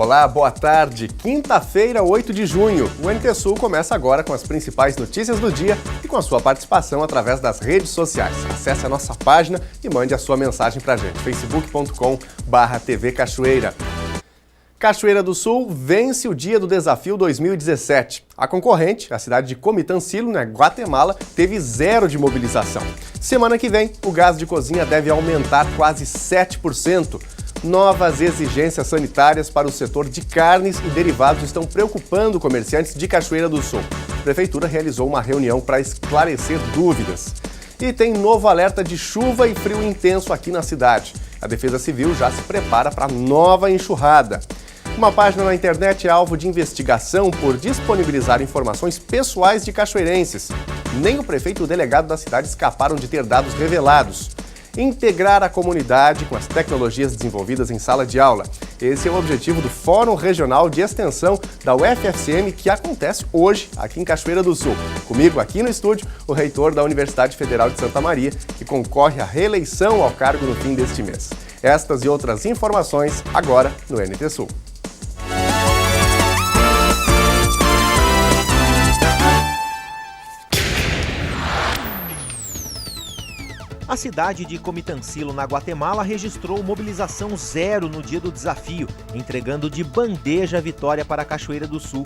Olá, boa tarde. Quinta-feira, 8 de junho. O NT Sul começa agora com as principais notícias do dia e com a sua participação através das redes sociais. Acesse a nossa página e mande a sua mensagem pra gente. facebook.com/TV Cachoeira. Cachoeira do Sul vence o Dia do Desafio 2017. A concorrente, a cidade de Comitancilo, na Guatemala, teve 0 de mobilização. Semana que vem, o gás de cozinha deve aumentar quase 7%. Novas exigências sanitárias para o setor de carnes e derivados estão preocupando comerciantes de Cachoeira do Sul. A Prefeitura realizou uma reunião para esclarecer dúvidas. E tem novo alerta de chuva e frio intenso aqui na cidade. A Defesa Civil já se prepara para nova enxurrada. Uma página na internet é alvo de investigação por disponibilizar informações pessoais de cachoeirenses. Nem o prefeito e o delegado da cidade escaparam de ter dados revelados. Integrar a comunidade com as tecnologias desenvolvidas em sala de aula. Esse é o objetivo do Fórum Regional de Extensão da UFFCM, que acontece hoje aqui em Cachoeira do Sul. Comigo aqui no estúdio, o reitor da Universidade Federal de Santa Maria, que concorre à reeleição ao cargo no fim deste mês. Estas e outras informações agora no NT Sul. A cidade de Comitancilo, na Guatemala, registrou mobilização 0 no dia do desafio, entregando de bandeja a vitória para a Cachoeira do Sul.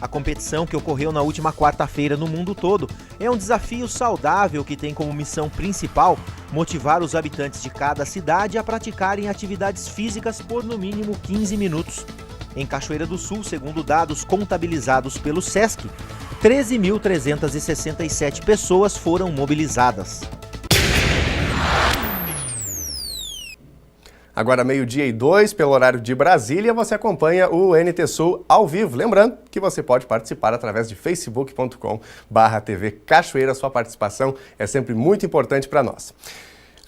A competição, que ocorreu na última quarta-feira no mundo todo, é um desafio saudável que tem como missão principal motivar os habitantes de cada cidade a praticarem atividades físicas por no mínimo 15 minutos. Em Cachoeira do Sul, segundo dados contabilizados pelo SESC, 13.367 pessoas foram mobilizadas. Agora, 12:02, pelo horário de Brasília, você acompanha o NT Sul ao vivo. Lembrando que você pode participar através de facebook.com/TV Cachoeira. Sua participação é sempre muito importante para nós.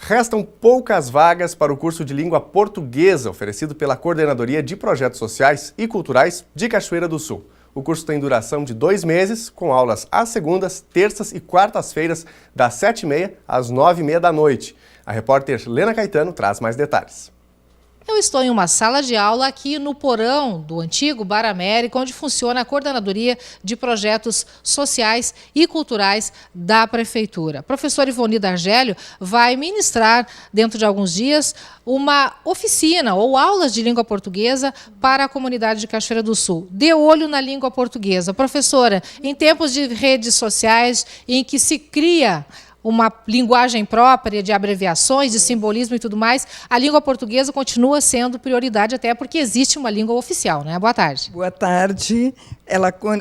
Restam poucas vagas para o curso de língua portuguesa oferecido pela Coordenadoria de Projetos Sociais e Culturais de Cachoeira do Sul. O curso tem duração de 2 meses, com aulas às segundas, terças e quartas-feiras, das 7h30 às 9h30 da noite. A repórter Lena Caetano traz mais detalhes. Eu estou em uma sala de aula aqui no porão do antigo Bar América, onde funciona a Coordenadoria de Projetos Sociais e Culturais da Prefeitura. A professora Ivoni D'Argélio vai ministrar, dentro de alguns dias, uma oficina ou aulas de língua portuguesa para a comunidade de Cachoeira do Sul. Dê olho na língua portuguesa. Professora, em tempos de redes sociais em que se cria uma linguagem própria de abreviações, de simbolismo e tudo mais, a língua portuguesa continua sendo prioridade, até porque existe uma língua oficial, né? Boa tarde. Boa tarde.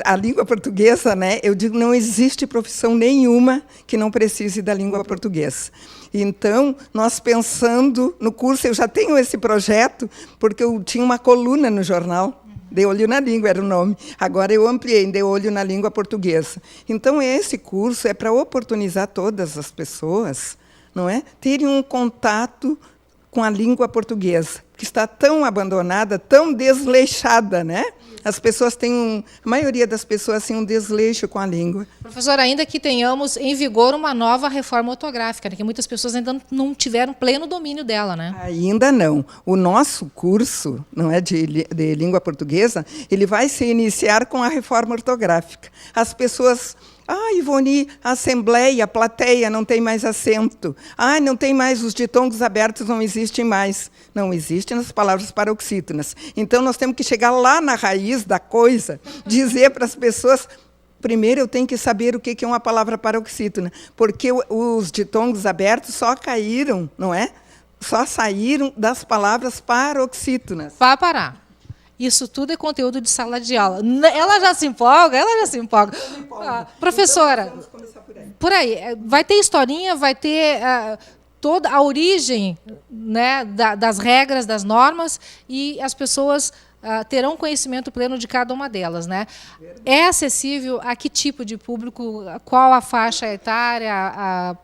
A língua portuguesa, né? Eu digo, não existe profissão nenhuma que não precise da língua portuguesa. Então, nós pensando no curso, eu já tenho esse projeto, porque eu tinha uma coluna no jornal. De olho na língua era o nome. Agora eu ampliei, de olho na língua portuguesa. Então, esse curso é para oportunizar todas as pessoas, não é, terem um contato com a língua portuguesa, que está tão abandonada, tão desleixada, né? As pessoas têm a maioria das pessoas tem um desleixo com a língua. Professor, ainda que tenhamos em vigor uma nova reforma ortográfica, né, que muitas pessoas ainda não tiveram pleno domínio dela, né? Ainda não. O nosso curso, não é, de língua portuguesa, ele vai se iniciar com a reforma ortográfica. As pessoas... Ivoni, a assembleia, a plateia não tem mais acento. Não tem mais, os ditongos abertos não existem mais. Não existem nas palavras paroxítonas. Então, nós temos que chegar lá na raiz da coisa, dizer para as pessoas... Primeiro, eu tenho que saber o que é uma palavra paroxítona, porque os ditongos abertos só caíram, não é? Só saíram das palavras paroxítonas. Vá parar. Isso tudo é conteúdo de sala de aula. Ela já se empolga. Professora, então, vamos começar por aí. Vai ter historinha, vai ter toda a origem, né, das regras, das normas, e as pessoas terão conhecimento pleno de cada uma delas, né? É acessível a que tipo de público? Qual a faixa etária,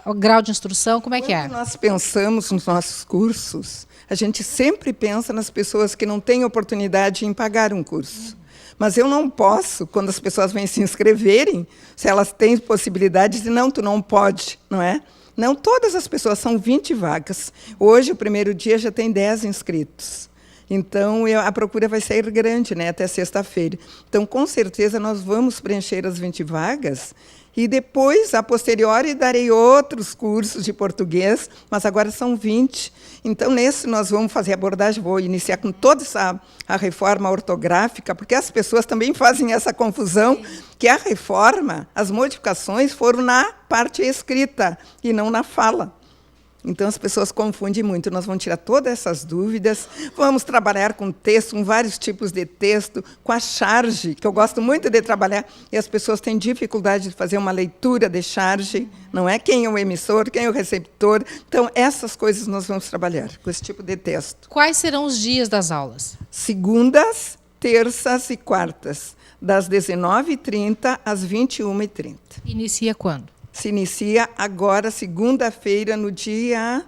o grau de instrução? Como é que é? Quando nós pensamos nos nossos cursos, a gente sempre pensa nas pessoas que não têm oportunidade em pagar um curso. Mas eu não posso, quando as pessoas vêm se inscreverem, se elas têm possibilidade de não, tu não pode, não é? Não todas as pessoas, são 20 vagas. Hoje, o primeiro dia, já tem 10 inscritos. Então, a procura vai ser grande, né, até sexta-feira. Então, com certeza, nós vamos preencher as 20 vagas e depois, a posteriori, darei outros cursos de português, mas agora são 20. Então, nesse nós vamos fazer abordagem, vou iniciar com toda a reforma ortográfica, porque as pessoas também fazem essa confusão, que a reforma, as modificações foram na parte escrita e não na fala. Então, as pessoas confundem muito. Nós vamos tirar todas essas dúvidas, vamos trabalhar com texto, com vários tipos de texto, com a charge, que eu gosto muito de trabalhar, e as pessoas têm dificuldade de fazer uma leitura de charge, não é? Quem é o emissor, quem é o receptor. Então, essas coisas nós vamos trabalhar, com esse tipo de texto. Quais serão os dias das aulas? Segundas, terças e quartas, das 19h30 às 21h30. Inicia quando? Se inicia agora, segunda-feira, no dia...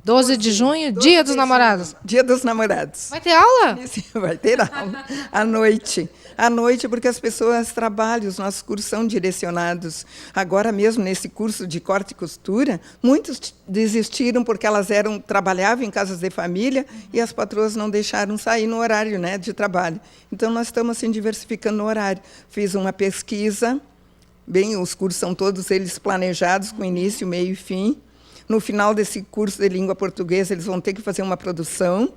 12 de junho, Dia dos Namorados. Dia dos Namorados. Vai ter aula? Vai ter aula. À noite. À noite, porque as pessoas trabalham, os nossos cursos são direcionados. Agora mesmo, nesse curso de corte e costura, muitos desistiram porque elas trabalhavam em casas de família e as patroas não deixaram sair no horário, né, de trabalho. Então, nós estamos assim, diversificando o horário. Fiz uma pesquisa. Bem, os cursos são todos eles planejados, com início, meio e fim. No final desse curso de língua portuguesa, eles vão ter que fazer uma produção,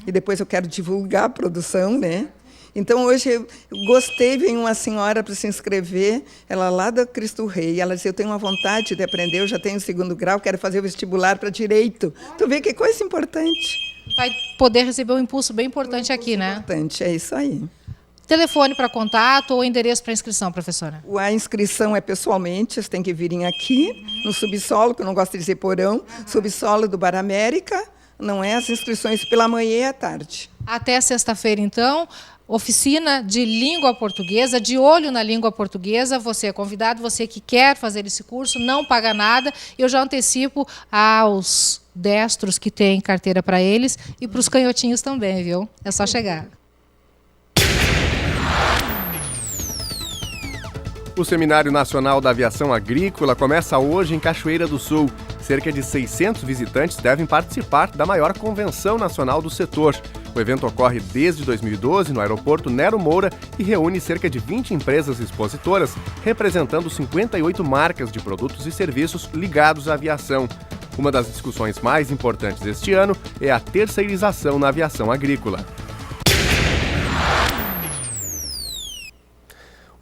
e depois eu quero divulgar a produção, né? Então, hoje, eu gostei, veio uma senhora para se inscrever, ela lá da Cristo Rei, ela disse, eu tenho uma vontade de aprender, eu já tenho 2º grau, quero fazer o vestibular para Direito. Tu vê que coisa importante. Vai poder receber um impulso bem importante aqui, né? Importante, é isso aí. Telefone para contato ou endereço para inscrição, professora? A inscrição é pessoalmente, vocês têm que virem aqui, no subsolo, que eu não gosto de dizer porão, subsolo do Bar América, não é? As inscrições pela manhã e à tarde. Até sexta-feira, então, oficina de língua portuguesa, de olho na língua portuguesa. Você é convidado, você que quer fazer esse curso, não paga nada. Eu já antecipo aos destros que têm carteira para eles e para os canhotinhos também, viu? É só chegar. O Seminário Nacional da Aviação Agrícola começa hoje em Cachoeira do Sul. Cerca de 600 visitantes devem participar da maior convenção nacional do setor. O evento ocorre desde 2012 no aeroporto Nero Moura e reúne cerca de 20 empresas expositoras, representando 58 marcas de produtos e serviços ligados à aviação. Uma das discussões mais importantes deste ano é a terceirização na aviação agrícola.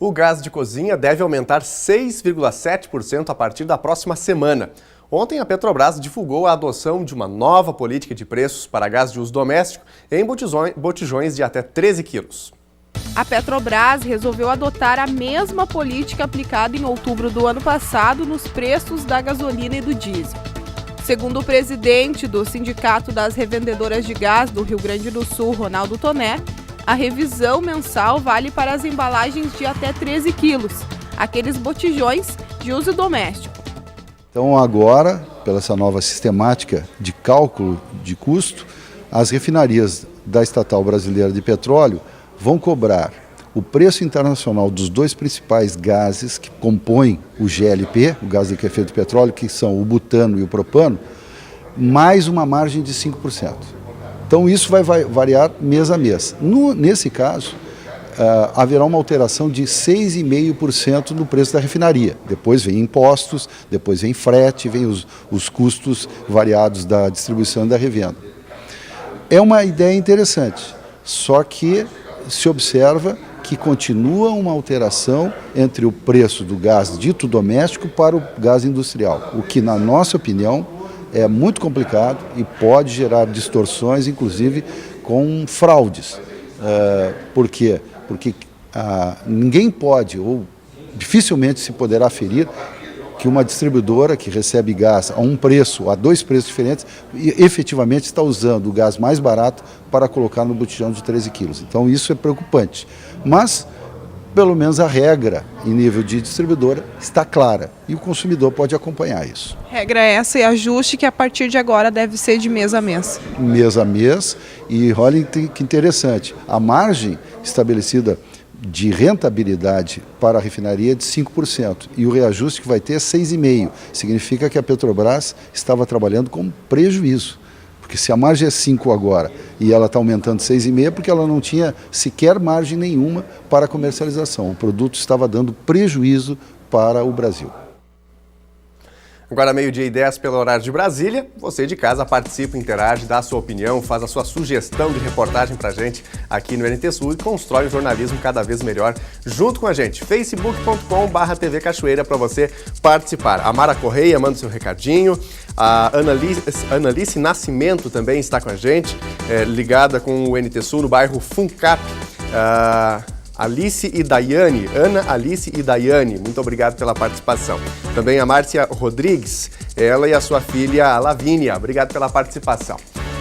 O gás de cozinha deve aumentar 6,7% a partir da próxima semana. Ontem, a Petrobras divulgou a adoção de uma nova política de preços para gás de uso doméstico em botijões de até 13 quilos. A Petrobras resolveu adotar a mesma política aplicada em outubro do ano passado nos preços da gasolina e do diesel. Segundo o presidente do Sindicato das Revendedoras de Gás do Rio Grande do Sul, Ronaldo Toné, a revisão mensal vale para as embalagens de até 13 quilos, aqueles botijões de uso doméstico. Então agora, pela essa nova sistemática de cálculo de custo, as refinarias da Estatal Brasileira de Petróleo vão cobrar o preço internacional dos 2 principais gases que compõem o GLP, o gás de efeito de petróleo, que são o butano e o propano, mais uma margem de 5%. Então, isso vai variar mês a mês. Nesse caso, haverá uma alteração de 6,5% no preço da refinaria. Depois vem impostos, depois vem frete, vem os custos variados da distribuição e da revenda. É uma ideia interessante, só que se observa que continua uma alteração entre o preço do gás dito doméstico para o gás industrial, o que, na nossa opinião, é muito complicado e pode gerar distorções, inclusive com fraudes. Por quê? Porque ninguém pode, ou dificilmente se poderá aferir, que uma distribuidora que recebe gás a um preço, a 2 preços diferentes, efetivamente está usando o gás mais barato para colocar no botijão de 13 quilos. Então isso é preocupante. Mas, pelo menos a regra em nível de distribuidora está clara e o consumidor pode acompanhar isso. Regra essa e ajuste que a partir de agora deve ser de mês a mês. Mês a mês, e olha que interessante, a margem estabelecida de rentabilidade para a refinaria é de 5% e o reajuste que vai ter é 6,5%. Significa que a Petrobras estava trabalhando com prejuízo, Porque se a margem é 5 agora e ela está aumentando 6,5, porque ela não tinha sequer margem nenhuma para comercialização. O produto estava dando prejuízo para o Brasil. Agora, 12:10 pelo horário de Brasília. Você de casa participa, interage, dá a sua opinião, faz a sua sugestão de reportagem pra gente aqui no NT Sul e constrói um jornalismo cada vez melhor junto com a gente. facebook.com/TV Cachoeira para você participar. A Mara Correia manda seu recadinho. A Analice Nascimento também está com a gente, ligada com o NT Sul no bairro Funcap. Alice e Daiane, Ana, Alice e Daiane, muito obrigado pela participação. Também a Márcia Rodrigues, ela e a sua filha Lavínia, obrigado pela participação.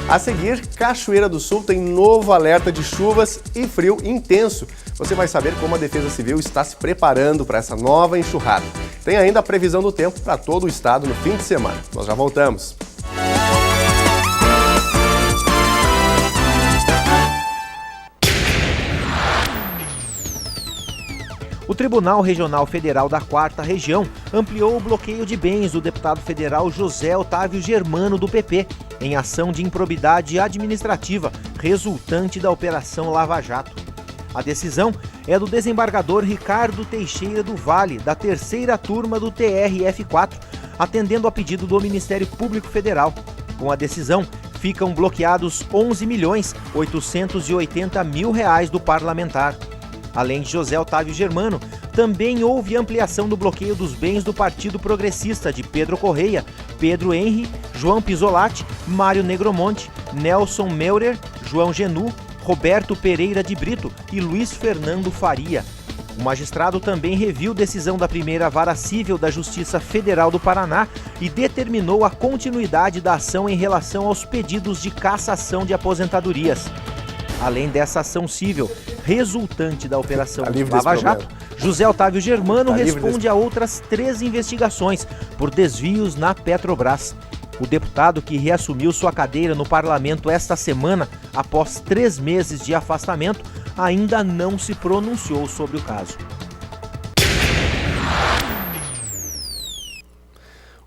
A seguir, Cachoeira do Sul tem novo alerta de chuvas e frio intenso. Você vai saber como a Defesa Civil está se preparando para essa nova enxurrada. Tem ainda a previsão do tempo para todo o estado no fim de semana. Nós já voltamos. O Tribunal Regional Federal da 4ª Região ampliou o bloqueio de bens do deputado federal José Otávio Germano, do PP, em ação de improbidade administrativa resultante da Operação Lava Jato. A decisão é do desembargador Ricardo Teixeira do Vale, da 3ª turma do TRF4, atendendo a pedido do Ministério Público Federal. Com a decisão, ficam bloqueados R$11.880.000 do parlamentar. Além de José Otávio Germano, também houve ampliação do bloqueio dos bens do Partido Progressista de Pedro Correia, Pedro Henri, João Pisolatti, Mário Negromonte, Nelson Meurer, João Genu, Roberto Pereira de Brito e Luiz Fernando Faria. O magistrado também reviu decisão da primeira Vara Civil da Justiça Federal do Paraná e determinou a continuidade da ação em relação aos pedidos de cassação de aposentadorias. Além dessa ação civil resultante da Operação Lava Jato, José Otávio Germano responde a outras 3 investigações por desvios na Petrobras. O deputado, que reassumiu sua cadeira no parlamento esta semana, após 3 meses de afastamento, ainda não se pronunciou sobre o caso.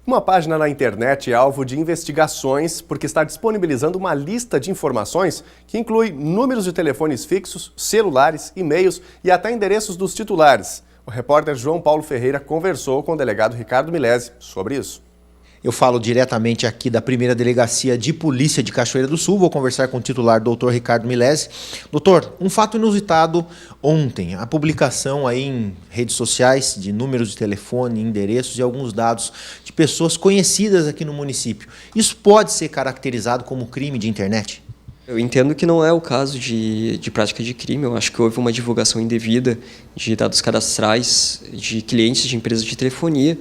Uma página na internet é alvo de investigações porque está disponibilizando uma lista de informações que inclui números de telefones fixos, celulares, e-mails e até endereços dos titulares. O repórter João Paulo Ferreira conversou com o delegado Ricardo Milesi sobre isso. Eu falo diretamente aqui da primeira delegacia de polícia de Cachoeira do Sul. Vou conversar com o titular, doutor Ricardo Milesi. Doutor, um fato inusitado ontem, a publicação aí em redes sociais de números de telefone, endereços e alguns dados de pessoas conhecidas aqui no município. Isso pode ser caracterizado como crime de internet? Eu entendo que não é o caso de prática de crime. Eu acho que houve uma divulgação indevida de dados cadastrais de clientes de empresas de telefonia.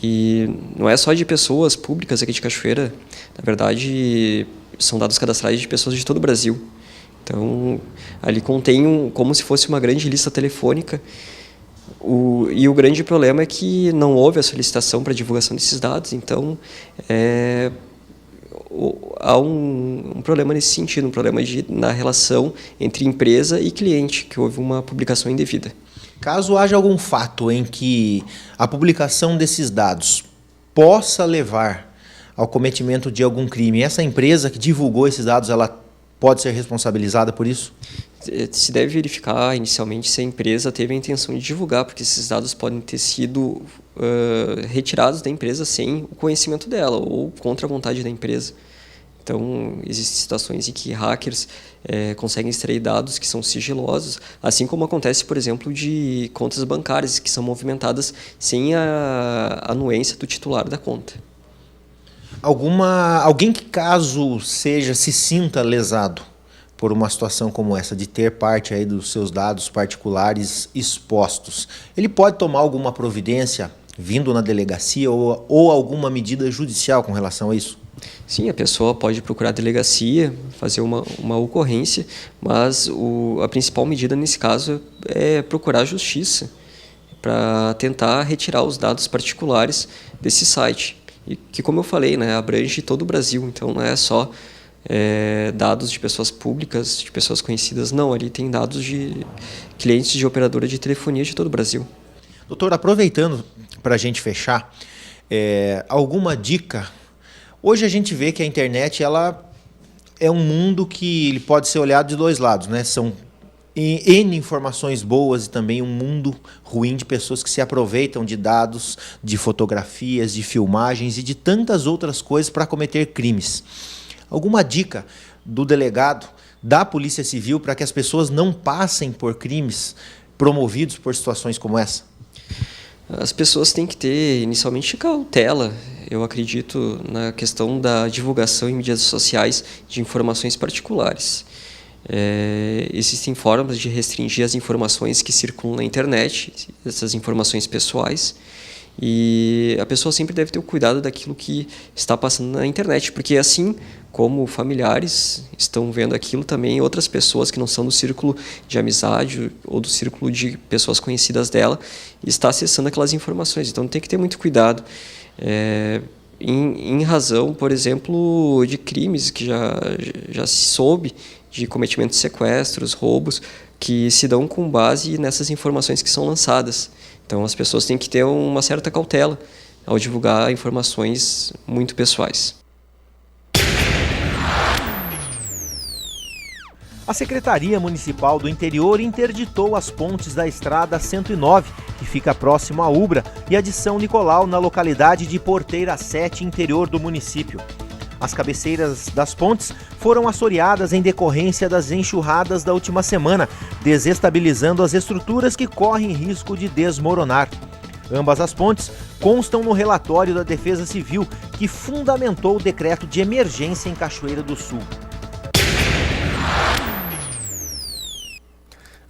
E não é só de pessoas públicas aqui de Cachoeira, na verdade são dados cadastrais de pessoas de todo o Brasil. Então ali contém como se fosse uma grande lista telefônica. E o grande problema é que não houve a solicitação para divulgação desses dados, então há um problema nesse sentido, um problema na relação entre empresa e cliente, que houve uma publicação indevida. Caso haja algum fato em que a publicação desses dados possa levar ao cometimento de algum crime, essa empresa que divulgou esses dados, ela pode ser responsabilizada por isso? Se deve verificar inicialmente se a empresa teve a intenção de divulgar, porque esses dados podem ter sido retirados da empresa sem o conhecimento dela ou contra a vontade da empresa. Então, existem situações em que hackers conseguem extrair dados que são sigilosos, assim como acontece, por exemplo, de contas bancárias que são movimentadas sem a anuência do titular da conta. Alguém que, caso se sinta lesado por uma situação como essa, de ter parte aí dos seus dados particulares expostos, ele pode tomar alguma providência vindo na delegacia ou alguma medida judicial com relação a isso? Sim, a pessoa pode procurar a delegacia, fazer uma ocorrência, mas a principal medida nesse caso é procurar a justiça para tentar retirar os dados particulares desse site. E que, como eu falei, abrange todo o Brasil, então não é só dados de pessoas públicas, de pessoas conhecidas, não, ali tem dados de clientes de operadora de telefonia de todo o Brasil. Doutor, aproveitando para a gente fechar, alguma dica? Hoje a gente vê que a internet ela é um mundo que ele pode ser olhado de dois lados, né? São N informações boas e também um mundo ruim de pessoas que se aproveitam de dados, de fotografias, de filmagens e de tantas outras coisas para cometer crimes. Alguma dica do delegado, da Polícia Civil, para que as pessoas não passem por crimes promovidos por situações como essa? As pessoas têm que ter, inicialmente, cautela. Eu acredito na questão da divulgação em mídias sociais de informações particulares. Existem formas de restringir as informações que circulam na internet, essas informações pessoais, e a pessoa sempre deve ter o cuidado daquilo que está passando na internet, porque assim como familiares estão vendo aquilo, também outras pessoas que não são do círculo de amizade ou do círculo de pessoas conhecidas dela está acessando aquelas informações. Então tem que ter muito cuidado. Em razão, por exemplo, de crimes que já se soube, de cometimento de sequestros, roubos, que se dão com base nessas informações que são lançadas. Então as pessoas têm que ter uma certa cautela ao divulgar informações muito pessoais. A Secretaria Municipal do Interior interditou as pontes da Estrada 109, que fica próximo à Ubra, e a de São Nicolau, na localidade de Porteira 7, interior do município. As cabeceiras das pontes foram assoreadas em decorrência das enxurradas da última semana, desestabilizando as estruturas que correm risco de desmoronar. Ambas as pontes constam no relatório da Defesa Civil, que fundamentou o decreto de emergência em Cachoeira do Sul.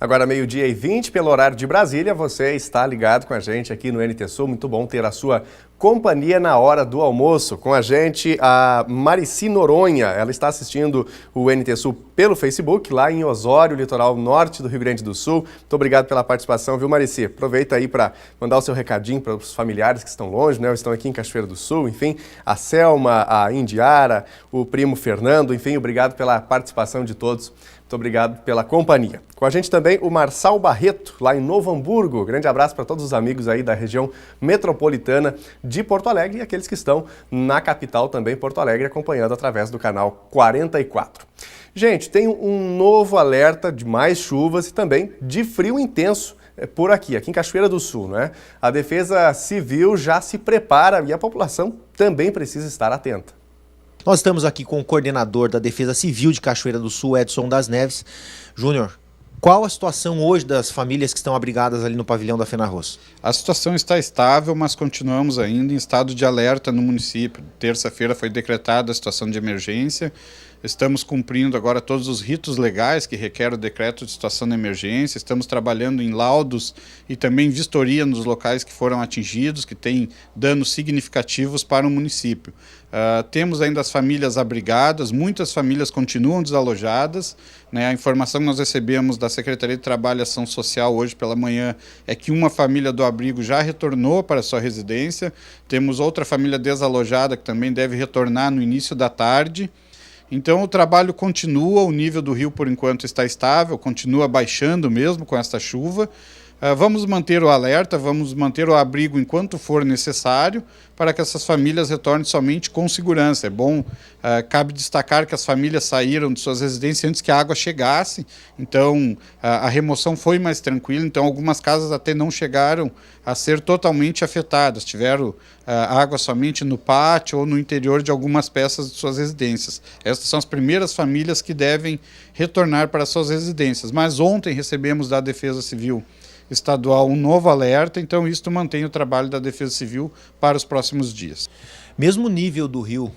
Agora, 12h20, pelo horário de Brasília, você está ligado com a gente aqui no NT Sul. Muito bom ter a sua companhia na hora do almoço. Com a gente, a Marici Noronha. Ela está assistindo o NT Sul pelo Facebook, lá em Osório, litoral norte do Rio Grande do Sul. Muito obrigado pela participação, viu, Marici? Aproveita aí para mandar o seu recadinho para os familiares que estão longe, né? Ou estão aqui em Cachoeira do Sul, enfim. A Selma, a Indiara, o primo Fernando, enfim, obrigado pela participação de todos. Muito obrigado pela companhia. Com a gente também o Marçal Barreto, lá em Novo Hamburgo. Grande abraço para todos os amigos aí da região metropolitana de Porto Alegre e aqueles que estão na capital também, Porto Alegre, acompanhando através do canal 44. Gente, tem um novo alerta de mais chuvas e também de frio intenso por aqui em Cachoeira do Sul, né? A Defesa Civil já se prepara e a população também precisa estar atenta. Nós estamos aqui com o coordenador da Defesa Civil de Cachoeira do Sul, Edson das Neves. Júnior, qual a situação hoje das famílias que estão abrigadas ali no pavilhão da Fenarroz? A situação está estável, mas continuamos ainda em estado de alerta no município. Terça-feira foi decretada a situação de emergência. Estamos cumprindo agora todos os ritos legais que requer o decreto de situação de emergência. Estamos trabalhando em laudos e também vistoria nos locais que foram atingidos, que têm danos significativos para o município. Temos ainda as famílias abrigadas, muitas famílias continuam desalojadas, né? A informação que nós recebemos da Secretaria de Trabalho e Ação Social hoje pela manhã é que uma família do abrigo já retornou para sua residência. Temos outra família desalojada que também deve retornar no início da tarde. Então o trabalho continua, o nível do rio por enquanto está estável, continua baixando mesmo com esta chuva. Vamos manter o alerta, vamos manter o abrigo enquanto for necessário para que essas famílias retornem somente com segurança. É bom, cabe destacar que as famílias saíram de suas residências antes que a água chegasse, então a remoção foi mais tranquila, então algumas casas até não chegaram a ser totalmente afetadas, tiveram água somente no pátio ou no interior de algumas peças de suas residências. Essas são as primeiras famílias que devem retornar para suas residências, mas ontem recebemos da Defesa Civil Estadual um novo alerta, então isto mantém o trabalho da Defesa Civil para os próximos dias. Mesmo o nível do rio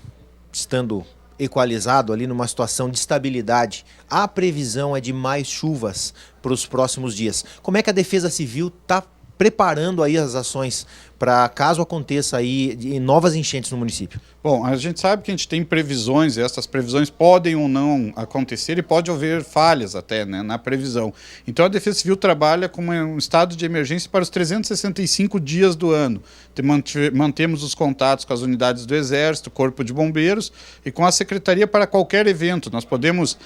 estando equalizado ali numa situação de estabilidade, a previsão é de mais chuvas para os próximos dias. Como é que a Defesa Civil está preparando aí as ações para caso aconteça aí novas enchentes no município? Bom, a gente sabe que a gente tem previsões, e essas previsões podem ou não acontecer e pode haver falhas até, né, na previsão. Então a Defesa Civil trabalha com um estado de emergência para os 365 dias do ano. Mantemos os contatos com as unidades do Exército, Corpo de Bombeiros e com a Secretaria para qualquer evento. Nós podemos,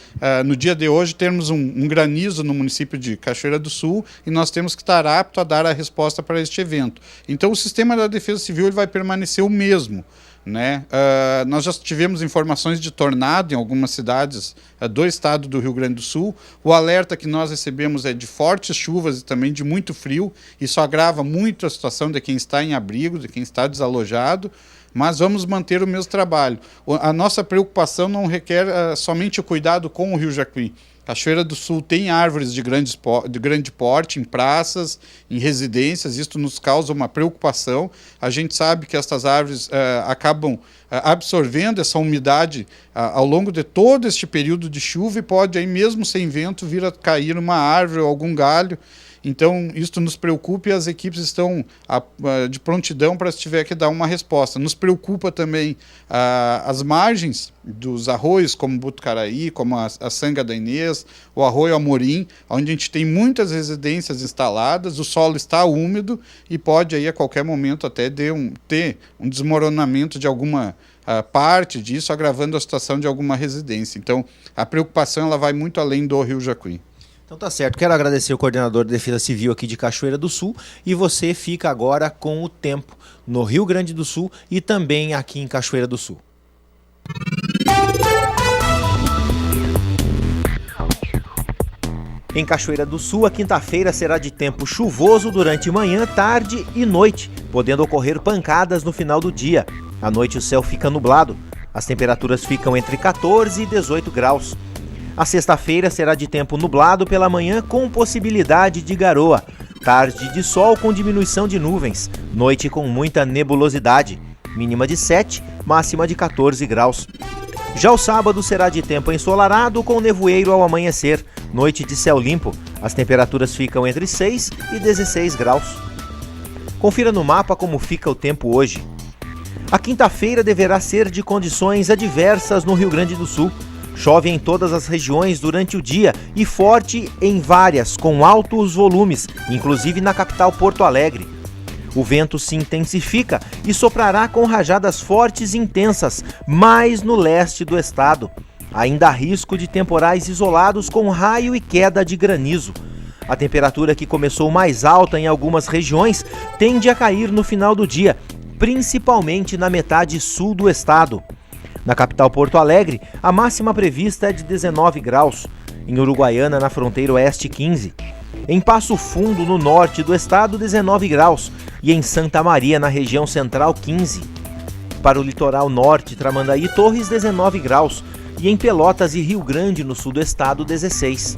no dia de hoje, termos um granizo no município de Cachoeira do Sul e nós temos que estar apto a dar a resposta para este evento. Então o sistema da Defesa Civil ele vai permanecer o mesmo. né? Nós já tivemos informações de tornado em algumas cidades do estado do Rio Grande do Sul. O alerta que nós recebemos é de fortes chuvas e também de muito frio. Isso agrava muito a situação de quem está em abrigo, de quem está desalojado. Mas vamos manter o mesmo trabalho. A nossa preocupação não requer somente o cuidado com o Rio Jacuí. Cachoeira do Sul tem árvores de grande porte em praças, em residências, isso nos causa uma preocupação. A gente sabe que estas árvores acabam absorvendo essa umidade ao longo de todo este período de chuva e pode, aí mesmo sem vento, vir a cair uma árvore ou algum galho. Então, isso nos preocupa e as equipes estão de prontidão para se tiver que dar uma resposta. Nos preocupa também as margens dos arroios, como Botucaraí, como a Sanga da Inês, o Arroio Amorim, onde a gente tem muitas residências instaladas, o solo está úmido e pode aí a qualquer momento até ter um desmoronamento de alguma parte disso, agravando a situação de alguma residência. Então, a preocupação ela vai muito além do Rio Jacuí. Então tá certo, quero agradecer o coordenador de Defesa Civil aqui de Cachoeira do Sul e você fica agora com o tempo no Rio Grande do Sul e também aqui em Cachoeira do Sul. Em Cachoeira do Sul, a quinta-feira será de tempo chuvoso durante manhã, tarde e noite, podendo ocorrer pancadas no final do dia. À noite o céu fica nublado, as temperaturas ficam entre 14 e 18 graus. A sexta-feira será de tempo nublado pela manhã com possibilidade de garoa. Tarde de sol com diminuição de nuvens. Noite com muita nebulosidade. Mínima de 7, máxima de 14 graus. Já o sábado será de tempo ensolarado com nevoeiro ao amanhecer. Noite de céu limpo. As temperaturas ficam entre 6 e 16 graus. Confira no mapa como fica o tempo hoje. A quinta-feira deverá ser de condições adversas no Rio Grande do Sul. Chove em todas as regiões durante o dia e forte em várias, com altos volumes, inclusive na capital Porto Alegre. O vento se intensifica e soprará com rajadas fortes e intensas, mais no leste do estado. Ainda há risco de temporais isolados com raio e queda de granizo. A temperatura que começou mais alta em algumas regiões tende a cair no final do dia, principalmente na metade sul do estado. Na capital Porto Alegre, a máxima prevista é de 19 graus. Em Uruguaiana, na fronteira oeste, 15. Em Passo Fundo, no norte do estado, 19 graus. E em Santa Maria, na região central, 15. Para o litoral norte, Tramandaí e Torres, 19 graus. E em Pelotas e Rio Grande, no sul do estado, 16.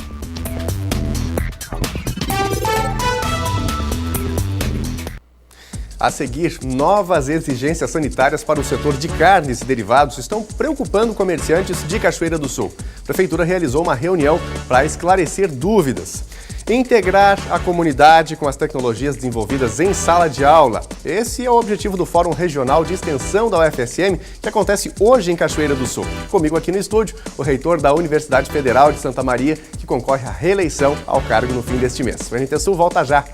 A seguir, novas exigências sanitárias para o setor de carnes e derivados estão preocupando comerciantes de Cachoeira do Sul. A Prefeitura realizou uma reunião para esclarecer dúvidas. Integrar a comunidade com as tecnologias desenvolvidas em sala de aula. Esse é o objetivo do Fórum Regional de Extensão da UFSM, que acontece hoje em Cachoeira do Sul. Comigo aqui no estúdio, o reitor da Universidade Federal de Santa Maria, que concorre à reeleição ao cargo no fim deste mês. O NT Sul volta já.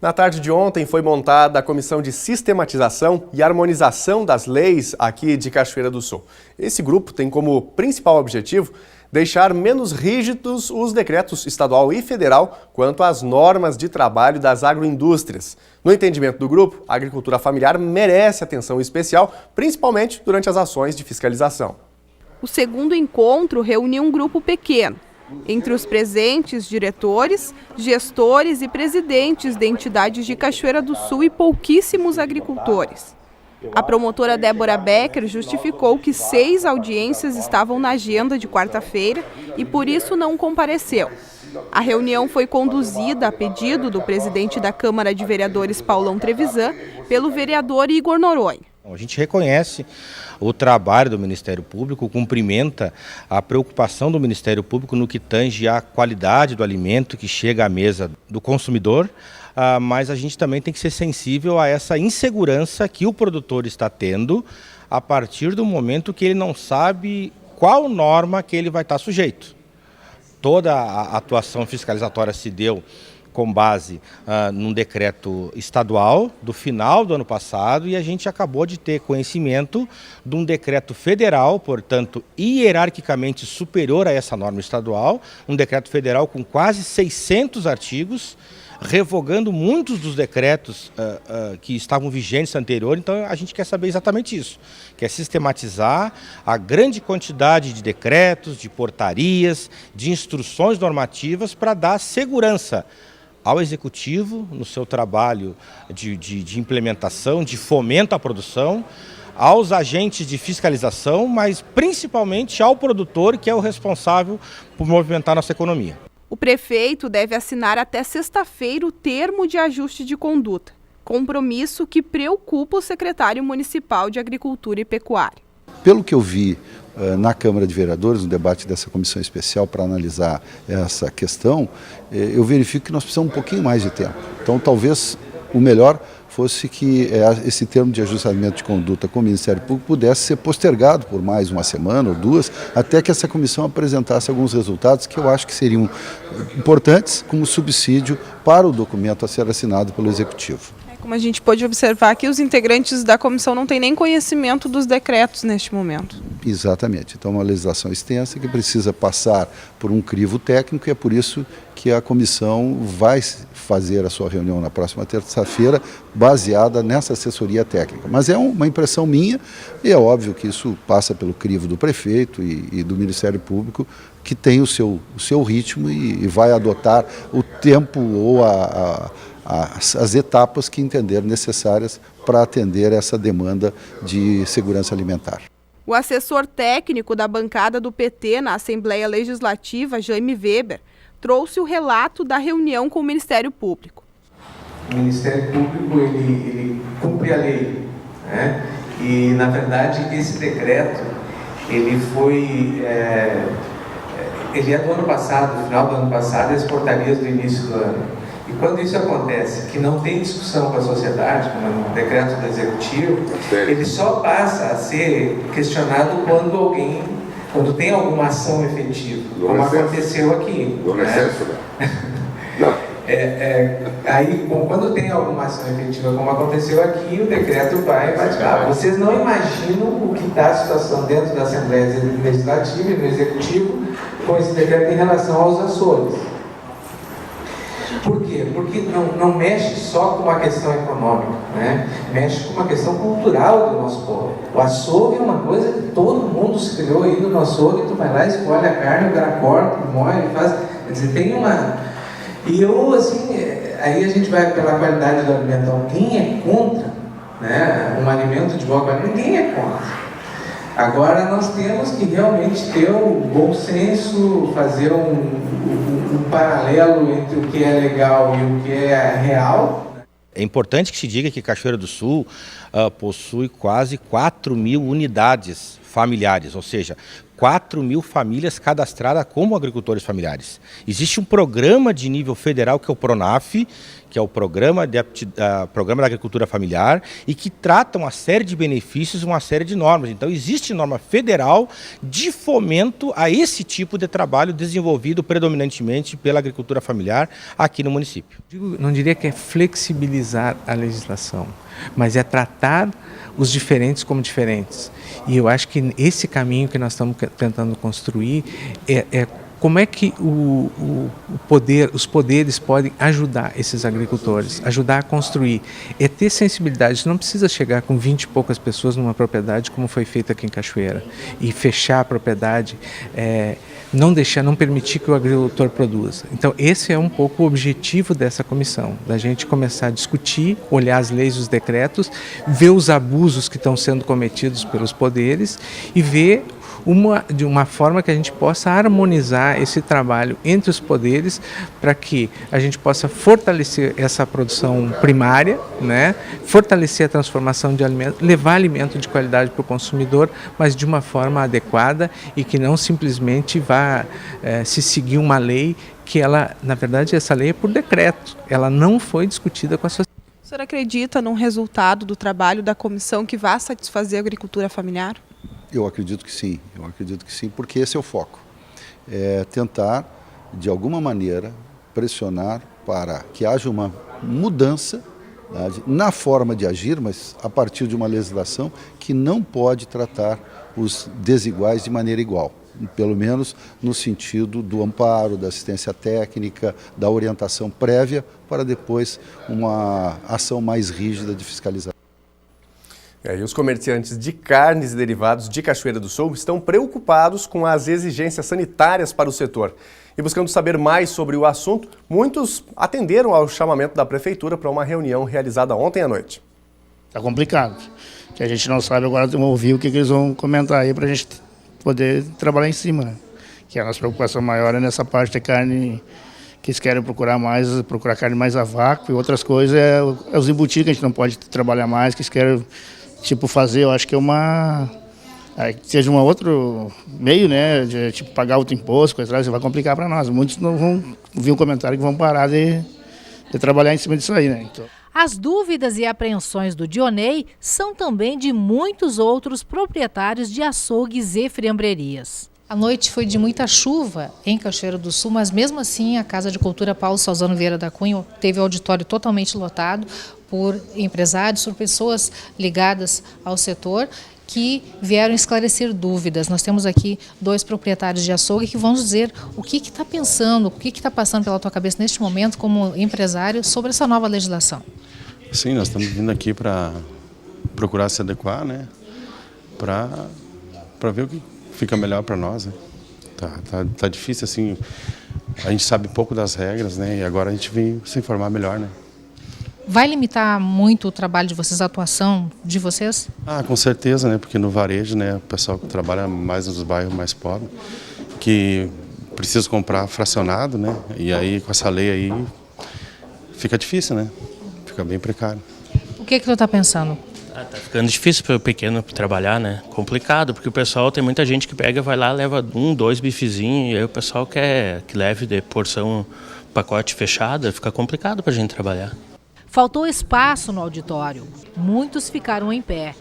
Na tarde de ontem foi montada a Comissão de Sistematização e Harmonização das Leis aqui de Cachoeira do Sul. Esse grupo tem como principal objetivo deixar menos rígidos os decretos estadual e federal quanto às normas de trabalho das agroindústrias. No entendimento do grupo, a agricultura familiar merece atenção especial, principalmente durante as ações de fiscalização. O segundo encontro reuniu um grupo pequeno. Entre os presentes, diretores, gestores e presidentes de entidades de Cachoeira do Sul e pouquíssimos agricultores. A promotora Débora Becker justificou que 6 audiências estavam na agenda de quarta-feira e por isso não compareceu. A reunião foi conduzida a pedido do presidente da Câmara de Vereadores, Paulão Trevisan, pelo vereador Igor Noronha. A gente reconhece o trabalho do Ministério Público, cumprimenta a preocupação do Ministério Público no que tange à qualidade do alimento que chega à mesa do consumidor, mas a gente também tem que ser sensível a essa insegurança que o produtor está tendo a partir do momento que ele não sabe qual norma que ele vai estar sujeito. Toda a atuação fiscalizatória se deu com base num decreto estadual do final do ano passado e a gente acabou de ter conhecimento de um decreto federal, portanto, hierarquicamente superior a essa norma estadual, um decreto federal com quase 600 artigos, revogando muitos dos decretos que estavam vigentes anterior. Então a gente quer saber exatamente isso, quer sistematizar a grande quantidade de decretos, de portarias, de instruções normativas para dar segurança ao Executivo no seu trabalho de implementação, de fomento à produção, aos agentes de fiscalização, mas principalmente ao produtor, que é o responsável por movimentar nossa economia. O prefeito deve assinar até sexta-feira o termo de ajuste de conduta, compromisso que preocupa o secretário municipal de Agricultura e Pecuária. Pelo que eu vi na Câmara de Vereadores, no debate dessa comissão especial para analisar essa questão, eu verifico que nós precisamos um pouquinho mais de tempo. Então, talvez o melhor fosse que esse termo de ajustamento de conduta com o Ministério Público pudesse ser postergado por mais uma semana ou duas, até que essa comissão apresentasse alguns resultados que eu acho que seriam importantes como subsídio para o documento a ser assinado pelo Executivo. Como a gente pôde observar aqui, os integrantes da comissão não têm nem conhecimento dos decretos neste momento. Exatamente. Então, é uma legislação extensa que precisa passar por um crivo técnico e é por isso que a comissão vai fazer a sua reunião na próxima terça-feira baseada nessa assessoria técnica. Mas é uma impressão minha e é óbvio que isso passa pelo crivo do prefeito e do Ministério Público, que tem o seu ritmo e vai adotar o tempo ou as etapas que entender necessárias para atender essa demanda de segurança alimentar. O assessor técnico da bancada do PT na Assembleia Legislativa, Jaime Weber, trouxe o relato da reunião com o Ministério Público. O Ministério Público ele cumpre a lei, né? E na verdade esse decreto ele é do ano passado, do final do ano passado, e as portarias do início do ano. E quando isso acontece, que não tem discussão com a sociedade, como é um decreto do Executivo, ele só passa a ser questionado quando tem alguma ação efetiva, como aconteceu aqui. Do excesso, não. Aí, quando tem alguma ação efetiva, como aconteceu aqui, o decreto vai bate-papo. Vocês não imaginam o que está a situação dentro da Assembleia Legislativa e do Executivo com esse decreto em relação aos Açores. Por quê? Porque não mexe só com uma questão econômica, né? Mexe com uma questão cultural do nosso povo. O açougue é uma coisa que todo mundo se criou aí no açougue, tu vai lá, escolhe a carne, o cara corta, moe, faz... Quer dizer, tem uma... E eu, assim, aí a gente vai pela qualidade do alimento. Alguém é contra, né? Um alimento de boa qualidade? Ninguém é contra. Agora nós temos que realmente ter um bom senso, fazer um paralelo entre o que é legal e o que é real. É importante que se diga que Cachoeira do Sul possui quase 4.000 unidades familiares, ou seja, 4.000 famílias cadastradas como agricultores familiares. Existe um programa de nível federal que é o PRONAF, que é o Programa da Agricultura Familiar, e que trata uma série de benefícios, uma série de normas. Então existe norma federal de fomento a esse tipo de trabalho desenvolvido predominantemente pela agricultura familiar aqui no município. Não diria que é flexibilizar a legislação, mas é tratar os diferentes como diferentes. E eu acho que esse caminho que nós estamos tentando construir é como é que os poderes podem ajudar esses agricultores, ajudar a construir. É ter sensibilidade, não precisa chegar com 20 e poucas pessoas numa propriedade, como foi feito aqui em Cachoeira, e fechar a propriedade, não permitir que o agricultor produza. Então esse é um pouco o objetivo dessa comissão, da gente começar a discutir, olhar as leis e os decretos, ver os abusos que estão sendo cometidos pelos poderes e ver de uma forma que a gente possa harmonizar esse trabalho entre os poderes para que a gente possa fortalecer essa produção primária, né? Fortalecer a transformação de alimentos, levar alimento de qualidade para o consumidor, mas de uma forma adequada e que não simplesmente vá se seguir uma lei que ela, na verdade, essa lei é por decreto, ela não foi discutida com a sociedade. O senhor acredita num resultado do trabalho da comissão que vá satisfazer a agricultura familiar? Eu acredito que sim, porque esse é o foco. É tentar, de alguma maneira, pressionar para que haja uma mudança na forma de agir, mas a partir de uma legislação que não pode tratar os desiguais de maneira igual. pelo menos no sentido do amparo, da assistência técnica, da orientação prévia, para depois uma ação mais rígida de fiscalização. E os comerciantes de carnes e derivados de Cachoeira do Sul estão preocupados com as exigências sanitárias para o setor. E buscando saber mais sobre o assunto, muitos atenderam ao chamamento da Prefeitura para uma reunião realizada ontem à noite. Está complicado, que a gente não sabe agora, ouvir o que eles vão comentar aí para a gente poder trabalhar em cima, né? Que a nossa preocupação maior é nessa parte de carne, que eles querem procurar carne mais a vácuo, e outras coisas é os embutidos que a gente não pode trabalhar mais, que eles querem fazer, eu acho que seja um outro meio, né, de pagar outro imposto, coisa lá, isso vai complicar para nós. Muitos não vão vir um comentário que vão parar de trabalhar em cima disso aí, né? Então... As dúvidas e apreensões do Dionei são também de muitos outros proprietários de açougues e friambrerias. A noite foi de muita chuva em Cachoeira do Sul, mas mesmo assim a Casa de Cultura Paulo Salzano Vieira da Cunha teve o auditório totalmente lotado por empresários, por pessoas ligadas ao setor que vieram esclarecer dúvidas. Nós temos aqui 2 proprietários de açougue que vão dizer o que está pensando, o que está passando pela tua cabeça neste momento como empresário sobre essa nova legislação. Sim, nós estamos vindo aqui para procurar se adequar, né? Para ver o que fica melhor para nós, né? Tá difícil, assim, a gente sabe pouco das regras, né? E agora a gente vem se informar melhor, né? Vai limitar muito o trabalho de vocês, a atuação de vocês? Com certeza, né? Porque no varejo, né, o pessoal que trabalha mais nos bairros mais pobres, que precisa comprar fracionado, né? E aí com essa lei aí fica difícil, né? Fica bem precário. O que tu está pensando? Tá ficando difícil para o pequeno trabalhar, né? Complicado, porque o pessoal, tem muita gente que pega, vai lá, leva 1, 2 bifezinhos, e aí o pessoal quer que leve de porção, pacote fechado, fica complicado para a gente trabalhar. Faltou espaço no auditório. Muitos ficaram em pé.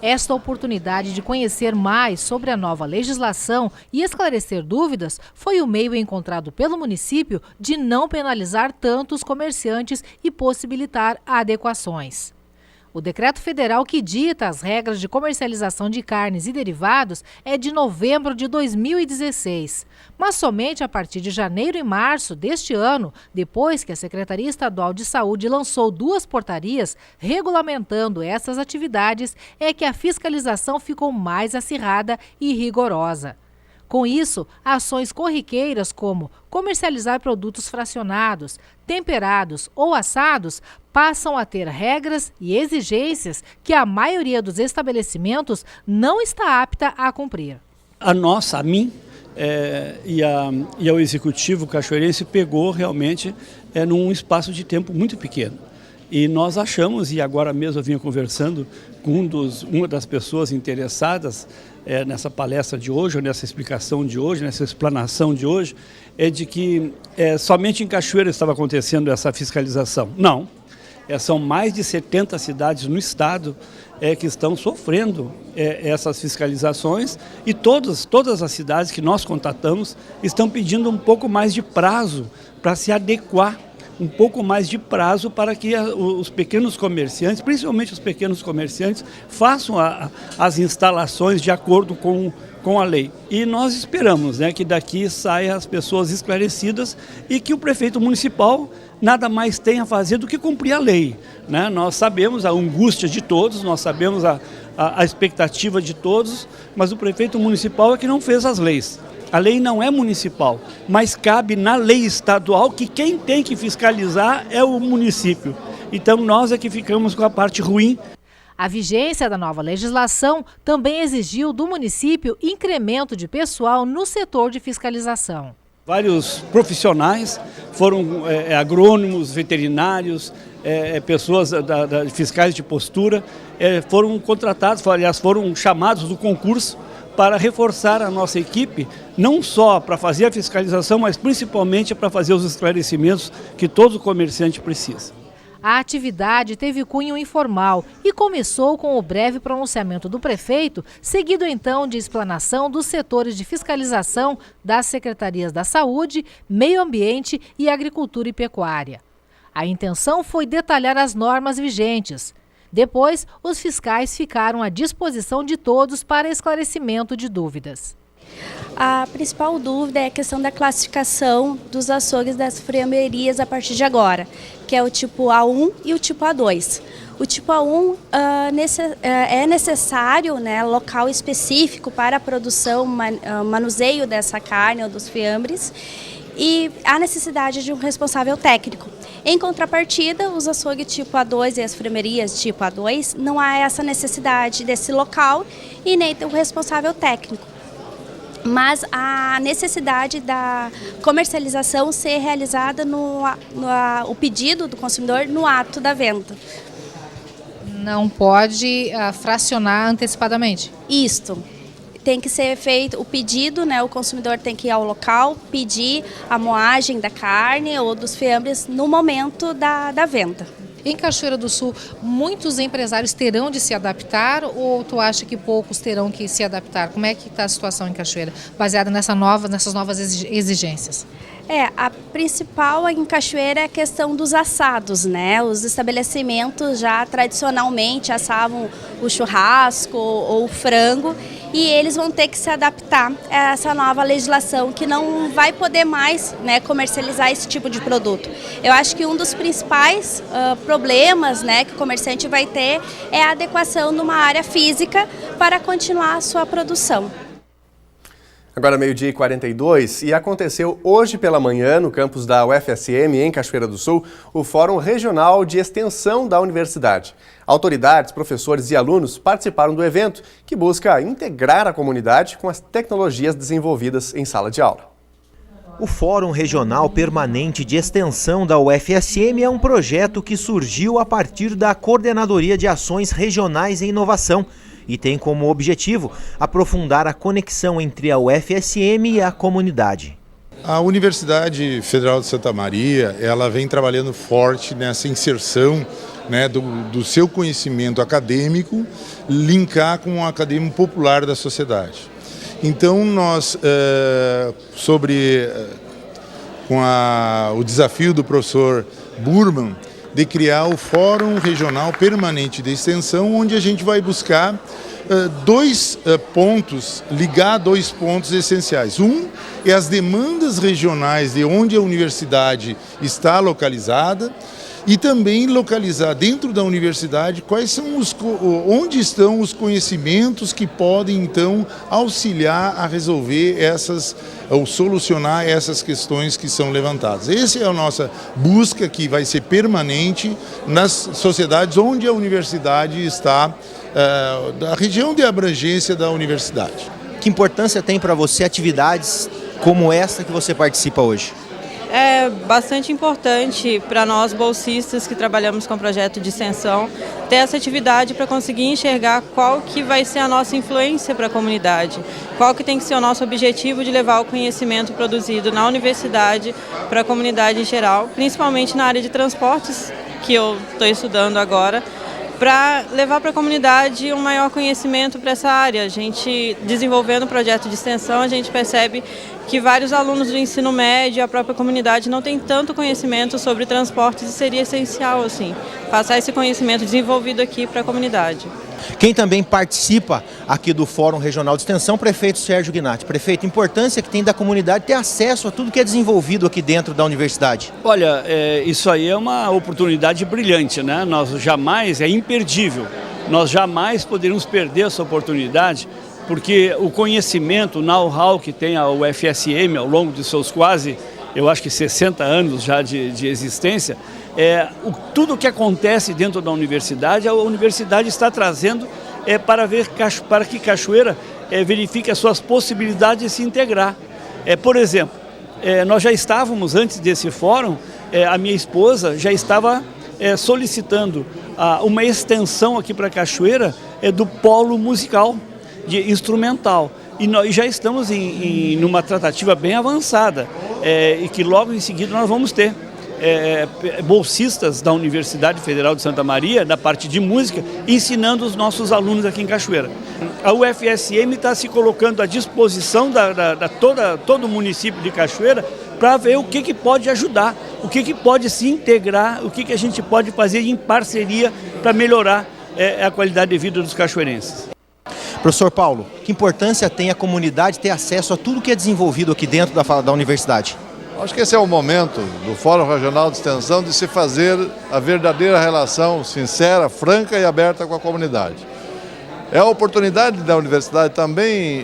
Esta oportunidade de conhecer mais sobre a nova legislação e esclarecer dúvidas foi o meio encontrado pelo município de não penalizar tanto os comerciantes e possibilitar adequações. O decreto federal que dita as regras de comercialização de carnes e derivados é de novembro de 2016. Mas somente a partir de janeiro e março deste ano, depois que a Secretaria Estadual de Saúde lançou 2 portarias regulamentando essas atividades, é que a fiscalização ficou mais acirrada e rigorosa. Com isso, ações corriqueiras como comercializar produtos fracionados, temperados ou assados passam a ter regras e exigências que a maioria dos estabelecimentos não está apta a cumprir. A mim e ao executivo cachoeirense pegou realmente num espaço de tempo muito pequeno. E nós achamos, e agora mesmo eu vinha conversando com uma das pessoas interessadas nessa palestra de hoje, ou nessa explicação de hoje, nessa explanação de hoje, de que somente em Cachoeira estava acontecendo essa fiscalização. Não, são mais de 70 cidades no estado que estão sofrendo essas fiscalizações, e todas as cidades que nós contatamos estão pedindo um pouco mais de prazo para se adequar, um pouco mais de prazo para que os pequenos comerciantes, principalmente os pequenos comerciantes, façam as instalações de acordo com a lei. E nós esperamos, né, que daqui saiam as pessoas esclarecidas e que o prefeito municipal nada mais tem a fazer do que cumprir a lei, né? Nós sabemos a angústia de todos, nós sabemos a expectativa de todos, mas o prefeito municipal é que não fez as leis. A lei não é municipal, mas cabe na lei estadual que quem tem que fiscalizar é o município. Então nós é que ficamos com a parte ruim. A vigência da nova legislação também exigiu do município incremento de pessoal no setor de fiscalização. Vários profissionais foram agrônomos, veterinários, pessoas fiscais de postura, foram contratados, aliás, foram chamados do concurso para reforçar a nossa equipe, não só para fazer a fiscalização, mas principalmente para fazer os esclarecimentos que todo comerciante precisa. A atividade teve cunho informal e começou com o breve pronunciamento do prefeito, seguido então de explanação dos setores de fiscalização das Secretarias da Saúde, Meio Ambiente e Agricultura e Pecuária. A intenção foi detalhar as normas vigentes. Depois, os fiscais ficaram à disposição de todos para esclarecimento de dúvidas. A principal dúvida é a questão da classificação dos açougues das friamberias a partir de agora, que é o tipo A1 e o tipo A2. O tipo A1 é necessário, né, local específico para a produção, manuseio dessa carne ou dos fiambres, e há necessidade de um responsável técnico. Em contrapartida, os açougues tipo A2 e as friamberias tipo A2 não há essa necessidade desse local e nem do responsável técnico. Mas a necessidade da comercialização ser realizada o pedido do consumidor no ato da venda. Não pode fracionar antecipadamente? Isto. Tem que ser feito o pedido, né? O consumidor tem que ir ao local, pedir a moagem da carne ou dos fiambres no momento da venda. Em Cachoeira do Sul, muitos empresários terão de se adaptar ou tu acha que poucos terão que se adaptar? Como é que está a situação em Cachoeira, baseada nessas novas exigências? A principal em Cachoeira é a questão dos assados, né? Os estabelecimentos já tradicionalmente assavam o churrasco ou o frango e eles vão ter que se adaptar a essa nova legislação que não vai poder mais, né, comercializar esse tipo de produto. Eu acho que um dos principais problemas, né, que o comerciante vai ter é a adequação numa área física para continuar a sua produção. Agora 12h42 e aconteceu hoje pela manhã no campus da UFSM em Cachoeira do Sul o Fórum Regional de Extensão da Universidade. Autoridades, professores e alunos participaram do evento que busca integrar a comunidade com as tecnologias desenvolvidas em sala de aula. O Fórum Regional Permanente de Extensão da UFSM é um projeto que surgiu a partir da Coordenadoria de Ações Regionais em Inovação e tem como objetivo aprofundar a conexão entre a UFSM e a comunidade. A Universidade Federal de Santa Maria, ela vem trabalhando forte nessa inserção, né, do seu conhecimento acadêmico, linkar com o acadêmico popular da sociedade. Então nós, com o desafio do professor Burman, de criar o Fórum Regional Permanente de Extensão, onde a gente vai buscar ligar dois pontos essenciais. Um é as demandas regionais de onde a universidade está localizada e também localizar dentro da universidade onde estão os conhecimentos que podem então auxiliar a resolver ou solucionar essas questões que são levantadas. Essa é a nossa busca que vai ser permanente nas sociedades onde a universidade está, da região de abrangência da universidade. Que importância tem para você atividades como essa que você participa hoje? É bastante importante para nós bolsistas que trabalhamos com projeto de extensão ter essa atividade para conseguir enxergar qual que vai ser a nossa influência para a comunidade, qual que tem que ser o nosso objetivo de levar o conhecimento produzido na universidade para a comunidade em geral, principalmente na área de transportes, que eu estou estudando agora, para levar para a comunidade um maior conhecimento para essa área. A gente, desenvolvendo o projeto de extensão, a gente percebe que vários alunos do ensino médio e a própria comunidade não têm tanto conhecimento sobre transportes e seria essencial, assim, passar esse conhecimento desenvolvido aqui para a comunidade. Quem também participa aqui do Fórum Regional de Extensão, prefeito Sérgio Gnatti. Prefeito, a importância que tem da comunidade ter acesso a tudo que é desenvolvido aqui dentro da universidade. Olha, isso aí é uma oportunidade brilhante, né? É imperdível, nós jamais poderíamos perder essa oportunidade, porque o conhecimento, o know-how que tem a UFSM ao longo de seus quase, eu acho que 60 anos já de existência, tudo o que acontece dentro da universidade, a universidade está trazendo para que Cachoeira verifique as suas possibilidades de se integrar. Por exemplo, nós já estávamos, antes desse fórum, a minha esposa já estava solicitando uma extensão aqui para Cachoeira do polo musical, de instrumental. E nós já estamos numa tratativa bem avançada e que logo em seguida nós vamos ter bolsistas da Universidade Federal de Santa Maria, da parte de música, ensinando os nossos alunos aqui em Cachoeira. A UFSM está se colocando à disposição todo o município de Cachoeira para ver o que pode ajudar, o que pode se integrar, o que a gente pode fazer em parceria para melhorar a qualidade de vida dos cachoeirenses. Professor Paulo, que importância tem a comunidade ter acesso a tudo que é desenvolvido aqui dentro da universidade? Acho que esse é o momento do Fórum Regional de Extensão de se fazer a verdadeira relação sincera, franca e aberta com a comunidade. É a oportunidade da universidade também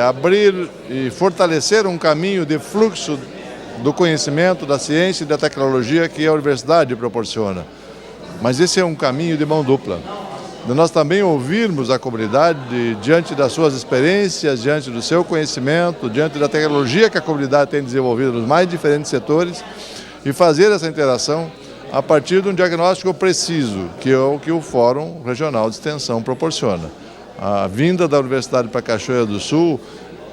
abrir e fortalecer um caminho de fluxo do conhecimento, da ciência e da tecnologia que a universidade proporciona. Mas esse é um caminho de mão dupla. De nós também ouvirmos a comunidade diante das suas experiências, diante do seu conhecimento, diante da tecnologia que a comunidade tem desenvolvido nos mais diferentes setores e fazer essa interação a partir de um diagnóstico preciso, que é o que o Fórum Regional de Extensão proporciona. A vinda da Universidade para Cachoeira do Sul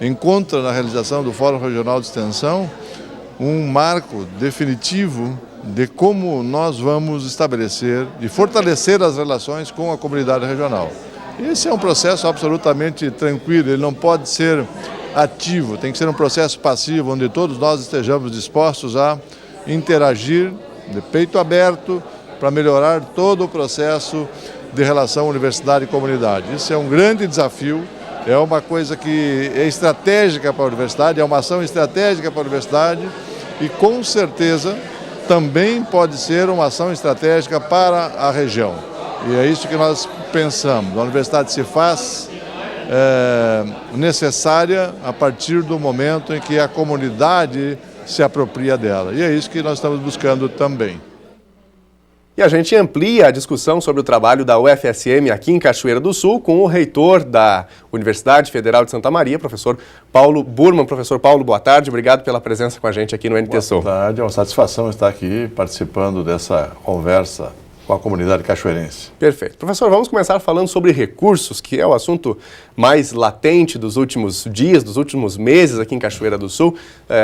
encontra na realização do Fórum Regional de Extensão um marco definitivo de como nós vamos estabelecer e fortalecer as relações com a comunidade regional. Esse é um processo absolutamente tranquilo, ele não pode ser ativo, tem que ser um processo passivo, onde todos nós estejamos dispostos a interagir de peito aberto para melhorar todo o processo de relação universidade e comunidade. Isso é um grande desafio, é uma coisa que é estratégica para a universidade, é uma ação estratégica para a universidade e com certeza também pode ser uma ação estratégica para a região. E é isso que nós pensamos. A universidade se faz necessária a partir do momento em que a comunidade se apropria dela. E é isso que nós estamos buscando também. E a gente amplia a discussão sobre o trabalho da UFSM aqui em Cachoeira do Sul com o reitor da Universidade Federal de Santa Maria, professor Paulo Burman. Professor Paulo, boa tarde, obrigado pela presença com a gente aqui no NT Sul. Boa tarde, é uma satisfação estar aqui participando dessa conversa com a comunidade cachoeirense. Perfeito. Professor, vamos começar falando sobre recursos, que é o assunto mais latente dos últimos dias, dos últimos meses aqui em Cachoeira do Sul,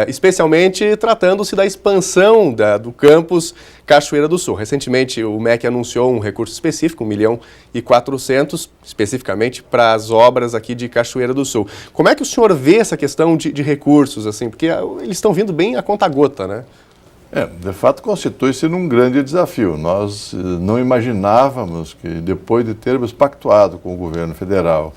especialmente tratando-se da expansão do campus Cachoeira do Sul. Recentemente o MEC anunciou um recurso específico, 1.400.000, especificamente para as obras aqui de Cachoeira do Sul. Como é que o senhor vê essa questão de recursos, assim, porque eles estão vindo bem a conta-gota, né? De fato constitui-se num grande desafio. Nós não imaginávamos que depois de termos pactuado com o governo federal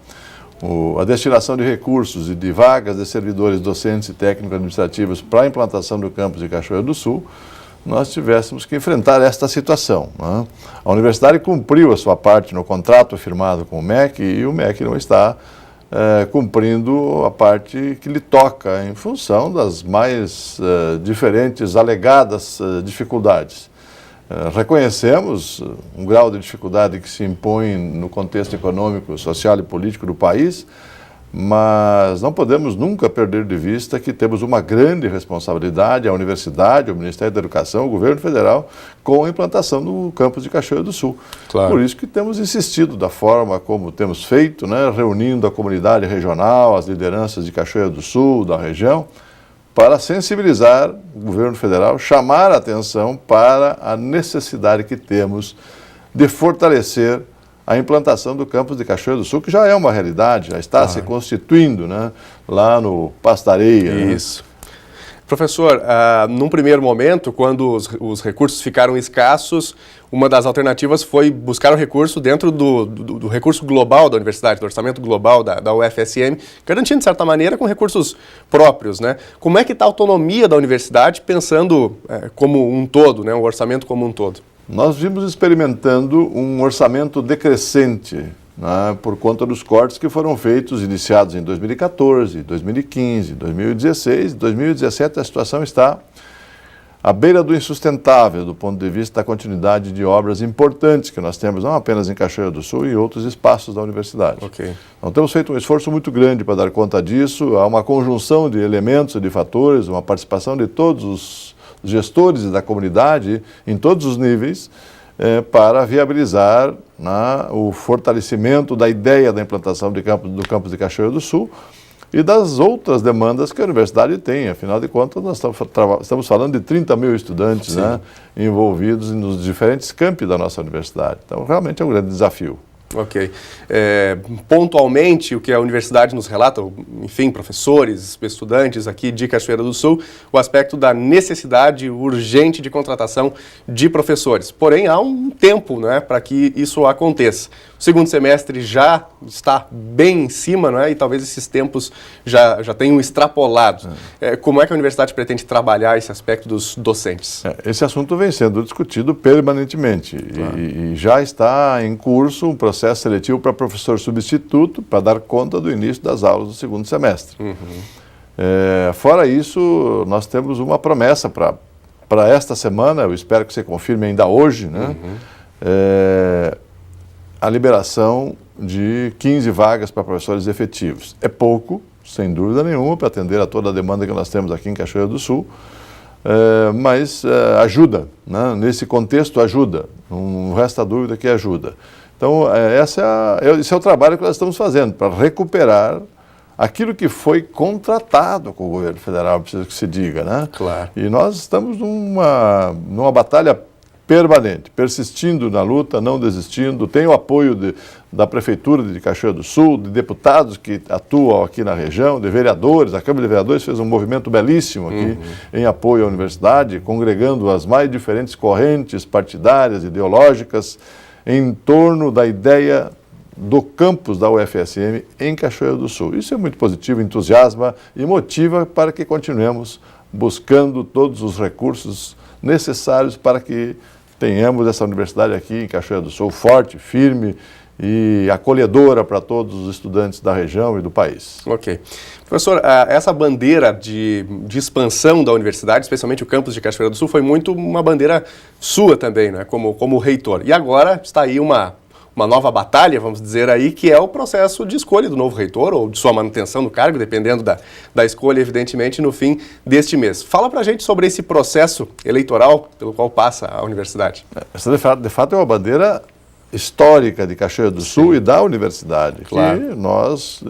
a destinação de recursos e de vagas de servidores docentes e técnicos administrativos para a implantação do campus de Cachoeira do Sul, nós tivéssemos que enfrentar esta situação, né? A universidade cumpriu a sua parte no contrato firmado com o MEC e o MEC não está cumprindo a parte que lhe toca em função das mais diferentes alegadas dificuldades. Reconhecemos um grau de dificuldade que se impõe no contexto econômico, social e político do país, mas não podemos nunca perder de vista que temos uma grande responsabilidade, a universidade, o Ministério da Educação, o governo federal, com a implantação do campus de Cachoeira do Sul. Claro. Por isso que temos insistido da forma como temos feito, né, reunindo a comunidade regional, as lideranças de Cachoeira do Sul, da região, para sensibilizar o governo federal, chamar a atenção para a necessidade que temos de fortalecer a implantação do campus de Cachoeira do Sul, que já é uma realidade, já está se constituindo, né, lá no Pastareia. Isso. Né? Professor, num primeiro momento, quando os recursos ficaram escassos, uma das alternativas foi buscar o recurso dentro do recurso global da universidade, do orçamento global da UFSM, garantindo, de certa maneira, com recursos próprios, né? Como é que está a autonomia da universidade, pensando como um todo, né, um orçamento como um todo? Nós vimos experimentando um orçamento decrescente, né, por conta dos cortes que foram feitos, iniciados em 2014, 2015, 2016, 2017, a situação está à beira do insustentável do ponto de vista da continuidade de obras importantes que nós temos, não apenas em Cachoeira do Sul e em outros espaços da universidade. Okay. Então temos feito um esforço muito grande para dar conta disso, há uma conjunção de elementos e de fatores, uma participação de todos os gestores da comunidade em todos os níveis para viabilizar, né, o fortalecimento da ideia da implantação do campus de Cachoeira do Sul e das outras demandas que a universidade tem. Afinal de contas, nós estamos falando de 30 mil estudantes, né, envolvidos nos diferentes campi da nossa universidade. Então, realmente é um grande desafio. Ok. Pontualmente, o que a universidade nos relata, enfim, professores, estudantes aqui de Cachoeira do Sul, o aspecto da necessidade urgente de contratação de professores. Porém, há um tempo, né, para que isso aconteça. O segundo semestre já está bem em cima, né, e talvez esses tempos já tenham extrapolado. Como é que a universidade pretende trabalhar esse aspecto dos docentes? Esse assunto vem sendo discutido permanentemente. Claro. E já está em curso um processo seletivo para professor substituto para dar conta do início das aulas do segundo semestre. Fora isso, nós temos uma promessa para esta semana, eu espero que você confirme ainda hoje, né? A liberação de 15 vagas para professores efetivos. É pouco, sem dúvida nenhuma, para atender a toda a demanda que nós temos aqui em Cachoeira do Sul, mas ajuda, né? Nesse contexto ajuda, não resta dúvida que ajuda. Então, esse é o trabalho que nós estamos fazendo, para recuperar aquilo que foi contratado com o governo federal, preciso que se diga, né? Claro. E nós estamos numa batalha permanente, persistindo na luta, não desistindo. Tem o apoio da Prefeitura de Cachoeira do Sul, de deputados que atuam aqui na região, de vereadores. A Câmara de Vereadores fez um movimento belíssimo aqui em apoio à universidade, congregando as mais diferentes correntes partidárias, ideológicas, em torno da ideia do campus da UFSM em Cachoeira do Sul. Isso é muito positivo, entusiasma e motiva para que continuemos buscando todos os recursos necessários para que tenhamos essa universidade aqui em Cachoeira do Sul forte, firme e acolhedora para todos os estudantes da região e do país. Ok. Professor, essa bandeira de expansão da universidade, especialmente o campus de Cachoeira do Sul, foi muito uma bandeira sua também, né, como reitor. E agora está aí uma nova batalha, vamos dizer aí, que é o processo de escolha do novo reitor ou de sua manutenção no cargo, dependendo da escolha, evidentemente, no fim deste mês. Fala pra gente sobre esse processo eleitoral pelo qual passa a universidade. Essa, de fato, é uma bandeira histórica de Cachoeira do Sul e da universidade, claro. Que nós,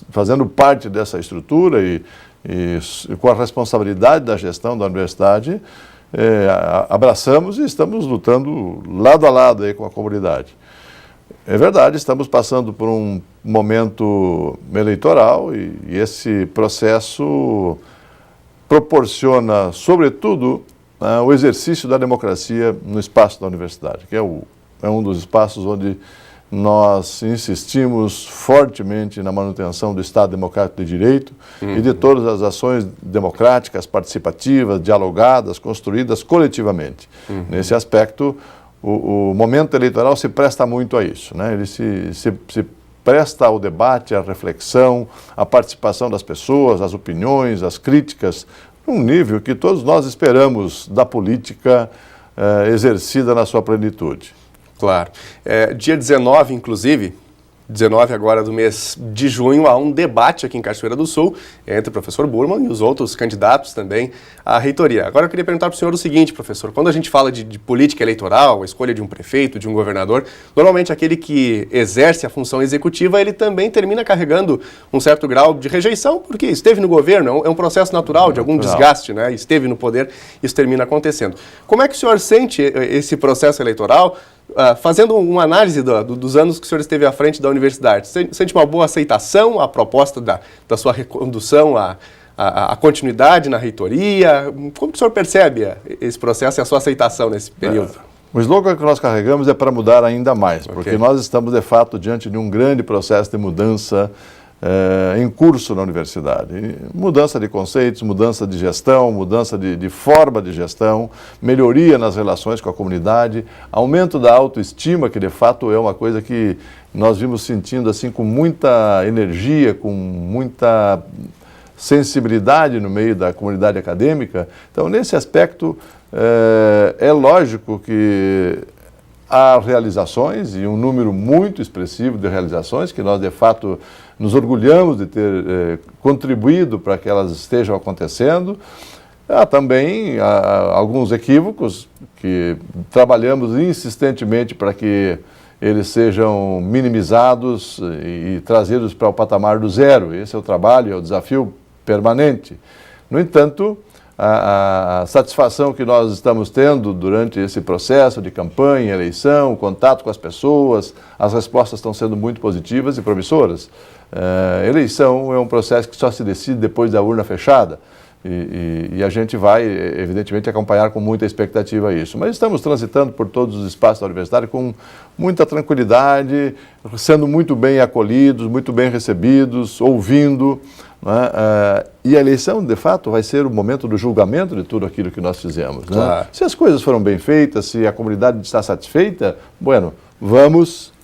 fazendo parte dessa estrutura e com a responsabilidade da gestão da universidade, abraçamos e estamos lutando lado a lado aí com a comunidade. É verdade, estamos passando por um momento eleitoral e esse processo proporciona, sobretudo, o exercício da democracia no espaço da universidade, que é um dos espaços onde nós insistimos fortemente na manutenção do Estado Democrático de Direito e de todas as ações democráticas, participativas, dialogadas, construídas coletivamente. Nesse aspecto, o momento eleitoral se presta muito a isso, né? Ele se presta ao debate, à reflexão, à participação das pessoas, às opiniões, às críticas, num nível que todos nós esperamos da política exercida na sua plenitude. Claro. Dia 19, inclusive, 19 agora do mês de junho, há um debate aqui em Cachoeira do Sul entre o professor Burman e os outros candidatos também à reitoria. Agora eu queria perguntar para o senhor o seguinte, professor, quando a gente fala de política eleitoral, a escolha de um prefeito, de um governador, normalmente aquele que exerce a função executiva, ele também termina carregando um certo grau de rejeição, porque esteve no governo, é um processo natural de algum desgaste, né? Esteve no poder, isso termina acontecendo. Como é que o senhor sente esse processo eleitoral? Fazendo uma análise dos anos que o senhor esteve à frente da universidade, sente uma boa aceitação à proposta da sua recondução, à continuidade na reitoria? Como que o senhor percebe esse processo e a sua aceitação nesse período? O slogan que nós carregamos é para mudar ainda mais, porque nós estamos, de fato, diante de um grande processo de mudança em curso na universidade. Mudança de conceitos, mudança de gestão, mudança de forma de gestão, melhoria nas relações com a comunidade, aumento da autoestima, que de fato é uma coisa que nós vimos sentindo assim com muita energia, com muita sensibilidade no meio da comunidade acadêmica. Então, nesse aspecto, é lógico que há realizações, e um número muito expressivo de realizações, que nós, de fato, nos orgulhamos de ter contribuído para que elas estejam acontecendo. Há também alguns equívocos que trabalhamos insistentemente para que eles sejam minimizados e trazidos para o patamar do zero. Esse é o trabalho, é o desafio permanente. No entanto, a satisfação que nós estamos tendo durante esse processo de campanha, eleição, contato com as pessoas, as respostas estão sendo muito positivas e promissoras. Eleição é um processo que só se decide depois da urna fechada. E a gente vai, evidentemente, acompanhar com muita expectativa isso. Mas estamos transitando por todos os espaços da universidade com muita tranquilidade, sendo muito bem acolhidos, muito bem recebidos, ouvindo. Né? E a eleição, de fato, vai ser o momento do julgamento de tudo aquilo que nós fizemos. Né? Claro. Se as coisas foram bem feitas, se a comunidade está satisfeita, bueno, vamos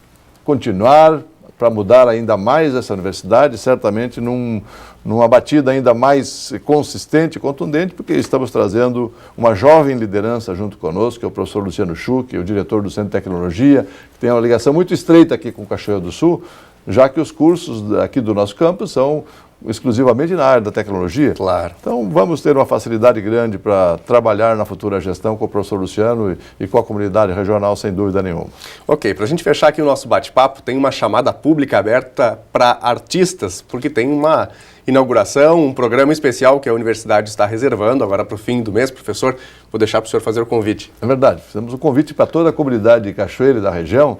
continuar para mudar ainda mais essa universidade, certamente numa batida ainda mais consistente e contundente, porque estamos trazendo uma jovem liderança junto conosco, que é o professor Luciano Schuch, o diretor do Centro de Tecnologia, que tem uma ligação muito estreita aqui com Cachoeira do Sul, já que os cursos aqui do nosso campus são exclusivamente na área da tecnologia. Claro. Então vamos ter uma facilidade grande para trabalhar na futura gestão com o professor Luciano e com a comunidade regional, sem dúvida nenhuma. Ok, para a gente fechar aqui o nosso bate-papo, tem uma chamada pública aberta para artistas, porque tem uma inauguração, um programa especial que a universidade está reservando agora para o fim do mês. Professor, vou deixar para o senhor fazer o convite. É verdade, fizemos um convite para toda a comunidade de Cachoeira e da região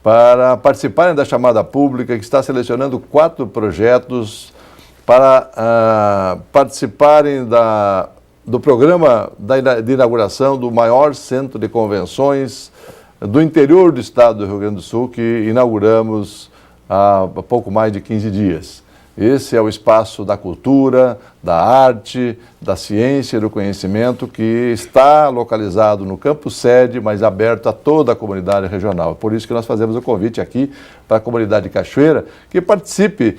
para participarem da chamada pública, que está selecionando 4 projetos para participarem do programa de inauguração do maior centro de convenções do interior do estado do Rio Grande do Sul, que inauguramos há pouco mais de 15 dias. Esse é o espaço da cultura, da arte, da ciência e do conhecimento, que está localizado no campus sede, mas aberto a toda a comunidade regional. Por isso que nós fazemos o convite aqui para a comunidade de Cachoeira, que participe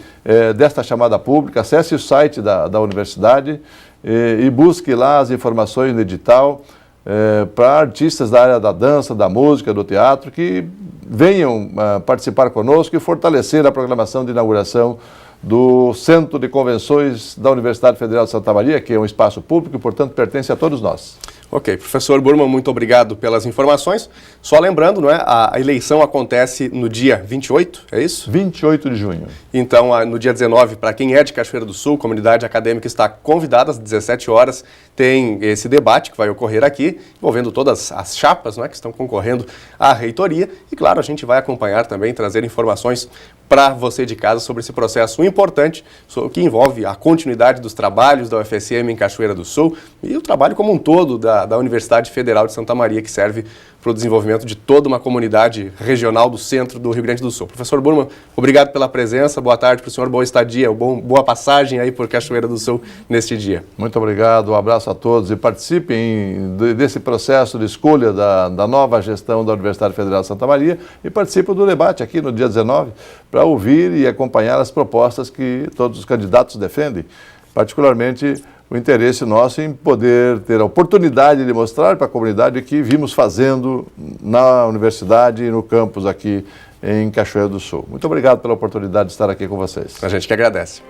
desta chamada pública, acesse o site da universidade e busque lá as informações no edital para artistas da área da dança, da música, do teatro, que venham participar conosco e fortalecer a programação de inauguração do Centro de Convenções da Universidade Federal de Santa Maria, que é um espaço público e, portanto, pertence a todos nós. Ok, professor Burman, muito obrigado pelas informações. Só lembrando, não é, a eleição acontece no dia 28, é isso? 28 de junho. Então, no dia 19, para quem é de Cachoeira do Sul, a comunidade acadêmica está convidada às 17 horas, tem esse debate que vai ocorrer aqui, envolvendo todas as chapas, não é, que estão concorrendo à reitoria. E, claro, a gente vai acompanhar também, trazer informações para você de casa sobre esse processo importante que envolve a continuidade dos trabalhos da UFSM em Cachoeira do Sul e o trabalho como um todo da Universidade Federal de Santa Maria, que serve para o desenvolvimento de toda uma comunidade regional do centro do Rio Grande do Sul. Professor Burman, obrigado pela presença, boa tarde para o senhor, boa estadia, boa passagem aí por Cachoeira do Sul neste dia. Muito obrigado, um abraço a todos e participem desse processo de escolha da nova gestão da Universidade Federal de Santa Maria e participem do debate aqui no dia 19 para ouvir e acompanhar as propostas que todos os candidatos defendem, particularmente o interesse nosso em poder ter a oportunidade de mostrar para a comunidade o que vimos fazendo na universidade e no campus aqui em Cachoeira do Sul. Muito obrigado pela oportunidade de estar aqui com vocês. A gente que agradece.